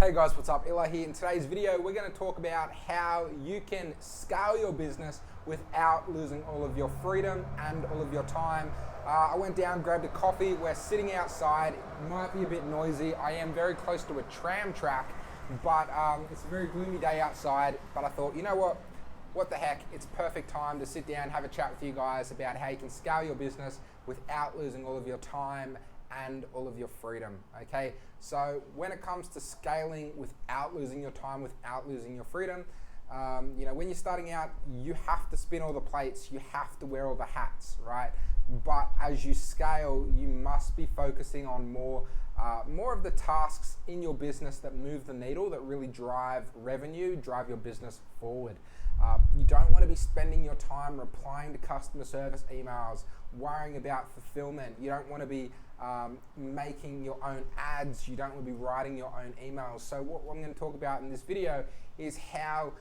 Hey guys, what's up? Illa here. In today's video, we're going to talk about how you can scale your business without losing all of your freedom and all of your time. I went down, grabbed a coffee. We're sitting outside. It might be a bit noisy. I am very close to a tram track, but it's a very gloomy day outside. But I thought, you know what? What the heck? It's perfect time to sit down, have a chat with you guys about how you can scale your business without losing all of your time and all of your freedom. Okay, so when it comes to scaling without losing your time, without losing your freedom, when you're starting out, you have to spin all the plates, you have to wear all the hats, right? But as you scale, you must be focusing on more of the tasks in your business that move the needle, that really drive revenue, drive your business forward. You don't want to be spending your time replying to customer service emails, worrying about fulfillment. You don't want to be making your own ads. You don't want to be writing your own emails. So what I'm going to talk about in this video is how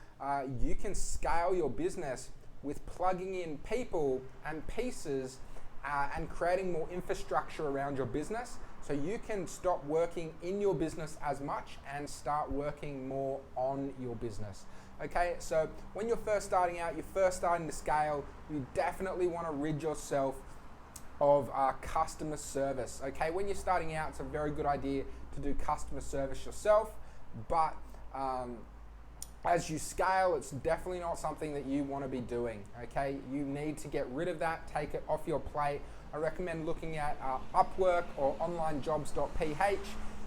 you can scale your business with plugging in people and pieces and creating more infrastructure around your business, so you can stop working in your business as much and start working more on your business. Okay, so when you're first starting out, you're first starting to scale, you definitely want to rid yourself of customer service. Okay, when you're starting out, it's a very good idea to do customer service yourself, but as you scale, it's definitely not something that you want to be doing. Okay, you need to get rid of that, take it off your plate. I recommend looking at Upwork or onlinejobs.ph.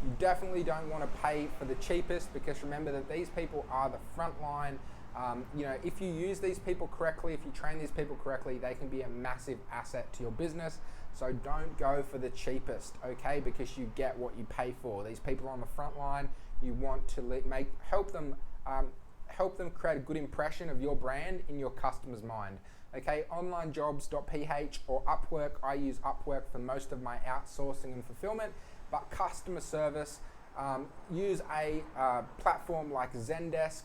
You definitely don't want to pay for the cheapest, because remember that these people are the front line. If you use these people correctly, if you train these people correctly, they can be a massive asset to your business. So don't go for the cheapest, okay? Because you get what you pay for. These people are on the front line. You want to help them create a good impression of your brand in your customer's mind. Okay, onlinejobs.ph or Upwork. I use Upwork for most of my outsourcing and fulfillment, but customer service, use a platform like Zendesk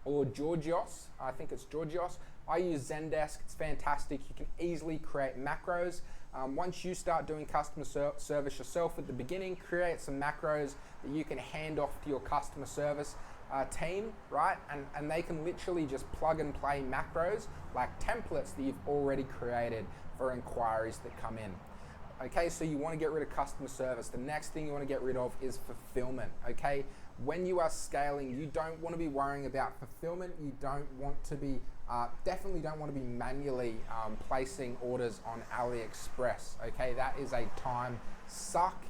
or Georgios. I think it's Georgios. I use Zendesk. It's fantastic. You can easily create macros. Once you start doing customer service yourself at the beginning, create some macros that you can hand off to your customer service team, right? And they can literally just plug and play macros like templates that you've already created for inquiries that come in. Okay, so you want to get rid of customer service. The next thing you want to get rid of is fulfillment. Okay, when you are scaling, you don't want to be worrying about fulfillment. You don't want to be, definitely don't want to be manually placing orders on AliExpress. Okay, that is a time suck.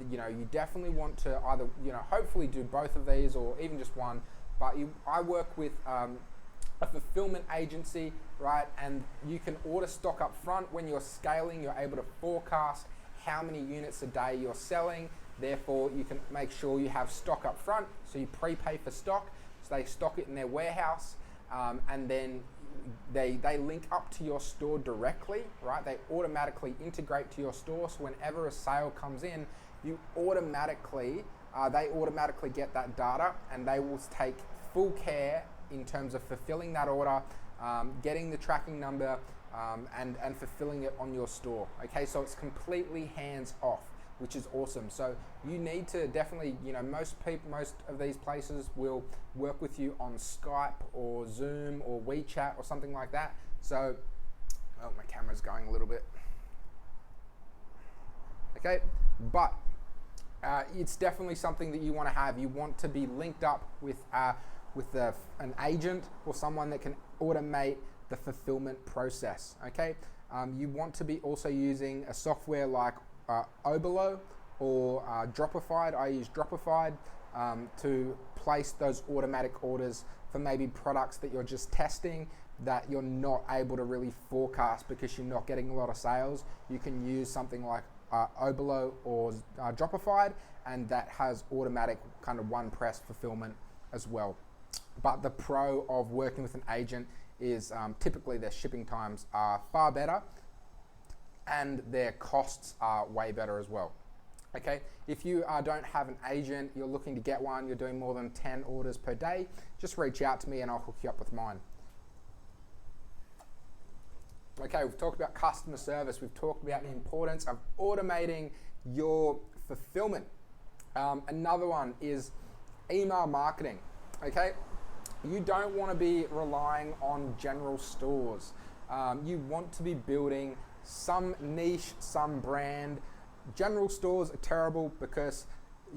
You definitely want to either, hopefully do both of these or even just one. But I work with a fulfillment agency, right? And you can order stock up front. When you're scaling, you're able to forecast how many units a day you're selling. Therefore, you can make sure you have stock up front. So you prepay for stock, so they stock it in their warehouse, and then they link up to your store directly, right? They automatically integrate to your store. So whenever a sale comes in, they automatically get that data, and they will take full care in terms of fulfilling that order, getting the tracking number, and fulfilling it on your store. Okay, so it's completely hands off, which is awesome. So you need to definitely, most of these places will work with you on Skype or Zoom or WeChat or something like that. So, my camera's going a little bit. Okay, but it's definitely something that you want to have. You want to be linked up with an agent or someone that can automate the fulfillment process. Okay, you want to be also using a software like Obolo or Dropified. I use Dropified to place those automatic orders for maybe products that you're just testing, that you're not able to really forecast because you're not getting a lot of sales. You can use something like Obolo or Dropified, and that has automatic kind of one press fulfillment as well. But the pro of working with an agent is typically their shipping times are far better and their costs are way better as well. Okay, if you don't have an agent, you're looking to get one, you're doing more than 10 orders per day, just reach out to me and I'll hook you up with mine. Okay, we've talked about customer service, we've talked about the importance of automating your fulfillment. Another one is email marketing, okay? You don't want to be relying on general stores. You want to be building some niche, some brand. General stores are terrible because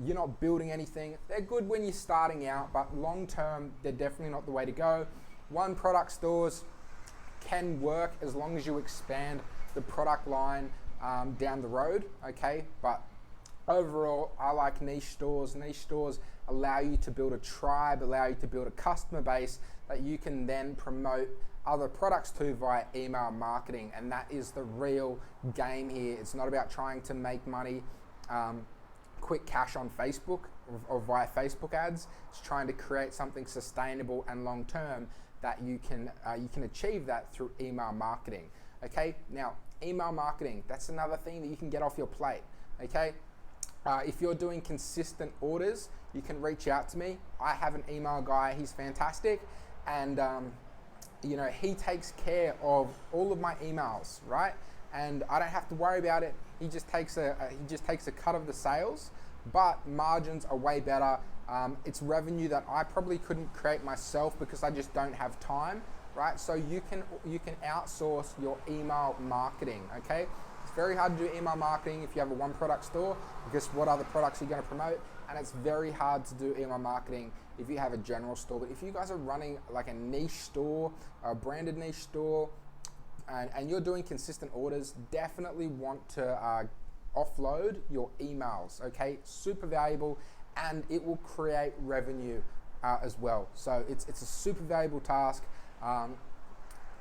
you're not building anything. They're good when you're starting out, but long term, they're definitely not the way to go. One product stores can work as long as you expand the product line down the road, okay? But overall, I like niche stores. Niche stores allow you to build a tribe, allow you to build a customer base that you can then promote other products to via email marketing. And that is the real game here. It's not about trying to make money, quick cash on Facebook or via Facebook ads. It's trying to create something sustainable and long term that you can achieve that through email marketing. Okay, now email marketing, that's another thing that you can get off your plate. Okay, if you're doing consistent orders, you can reach out to me. I have an email guy, he's fantastic, and you know, he takes care of all of my emails, right? And I don't have to worry about it. He just takes a cut of the sales, but margins are way better. It's revenue that I probably couldn't create myself because I just don't have time, right? So you can outsource your email marketing, okay? It's very hard to do email marketing if you have a one product store, because what other products are you going to promote? And it's very hard to do email marketing if you have a general store. But if you guys are running like a niche store, a branded niche store, and you're doing consistent orders, definitely want to offload your emails, okay? Super valuable, and it will create revenue as well. So it's a super valuable task.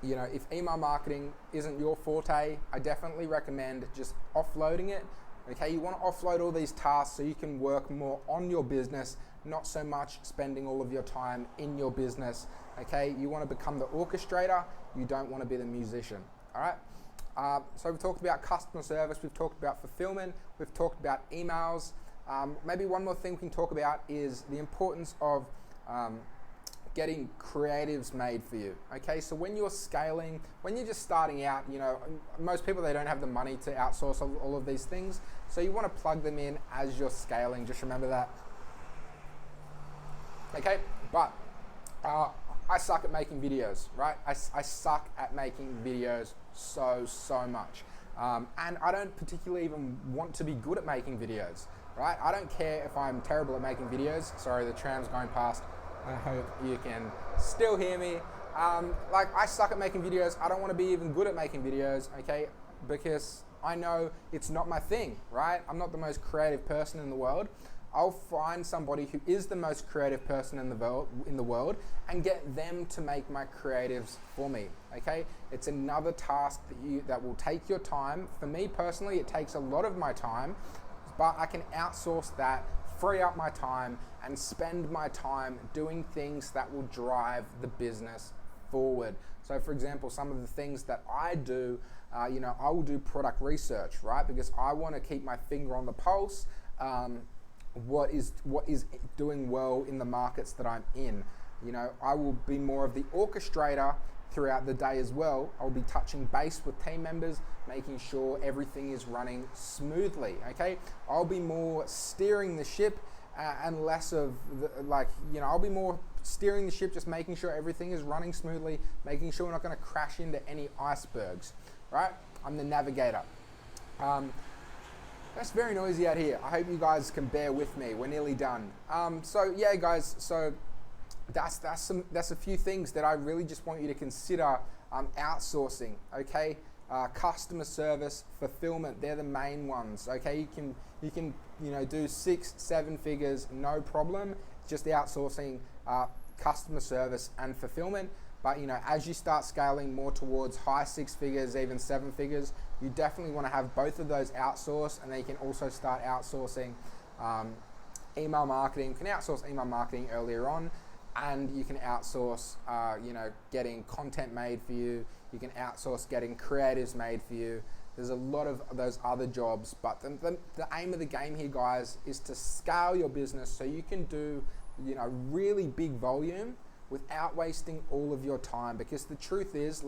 You know, if email marketing isn't your forte, I definitely recommend just offloading it. Okay, you want to offload all these tasks so you can work more on your business, not so much spending all of your time in your business. Okay, you want to become the orchestrator, you don't want to be the musician. All right, so we've talked about customer service, we've talked about fulfillment, we've talked about emails. Maybe one more thing we can talk about is the importance of getting creatives made for you. Okay, so when you're scaling, when you're just starting out, you know, most people, they don't have the money to outsource all of these things, so you want to plug them in as you're scaling. Just remember that. Okay, but I suck at making videos, right? I suck at making videos so much, and I don't particularly even want to be good at making videos, right? I don't care if I'm terrible at making videos. Sorry, the tram's going past. I hope you can still hear me. Like, I suck at making videos. I don't want to be even good at making videos, okay? Because I know it's not my thing, right? I'm not the most creative person in the world. I'll find somebody who is the most creative person in the world and get them to make my creatives for me, okay? It's another task that will take your time. For me personally, it takes a lot of my time, but I can outsource that, free up my time, and spend my time doing things that will drive the business forward. So for example, some of the things that I do, you know, I will do product research, right? Because I want to keep my finger on the pulse. What is doing well in the markets that I'm in. You know, I will be more of the orchestrator throughout the day as well. I'll be touching base with team members, making sure everything is running smoothly, okay? I'll be more steering the ship and less of I'll be more steering the ship, just making sure everything is running smoothly, making sure we're not going to crash into any icebergs, right? I'm the navigator. That's very noisy out here. I hope you guys can bear with me. We're nearly done. So yeah, guys. So that's a few things that I really just want you to consider outsourcing. Okay, customer service, fulfillment. They're the main ones. Okay, you can do 6-7 figures, no problem. Just outsourcing customer service and fulfillment. But as you start scaling more towards high 6 figures, even 7 figures, you definitely want to have both of those outsourced, and then you can also start outsourcing email marketing. You can outsource email marketing earlier on, and you can outsource, getting content made for you. You can outsource getting creatives made for you. There's a lot of those other jobs, but the aim of the game here, guys, is to scale your business so you can do, really big volume without wasting all of your time. Because the truth is,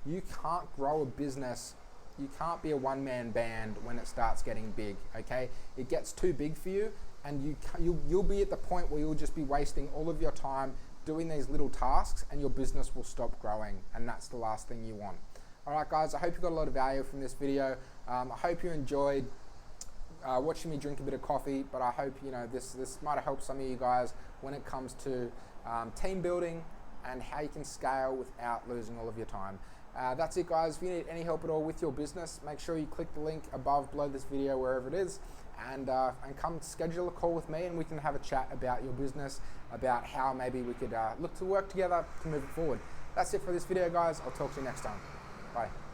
you can't grow a business You can't be a one-man band when it starts getting big, okay? It gets too big for you, and you'll be at the point where you'll just be wasting all of your time doing these little tasks, and your business will stop growing, and that's the last thing you want. All right, guys, I hope you got a lot of value from this video. I hope you enjoyed watching me drink a bit of coffee, but I hope this might have helped some of you guys when it comes to team building and how you can scale without losing all of your time. That's it, guys. If you need any help at all with your business, make sure you click the link above below this video, wherever it is, and come schedule a call with me, and we can have a chat about your business, about how maybe we could look to work together to move it forward. That's it for this video, guys. I'll talk to you next time. Bye.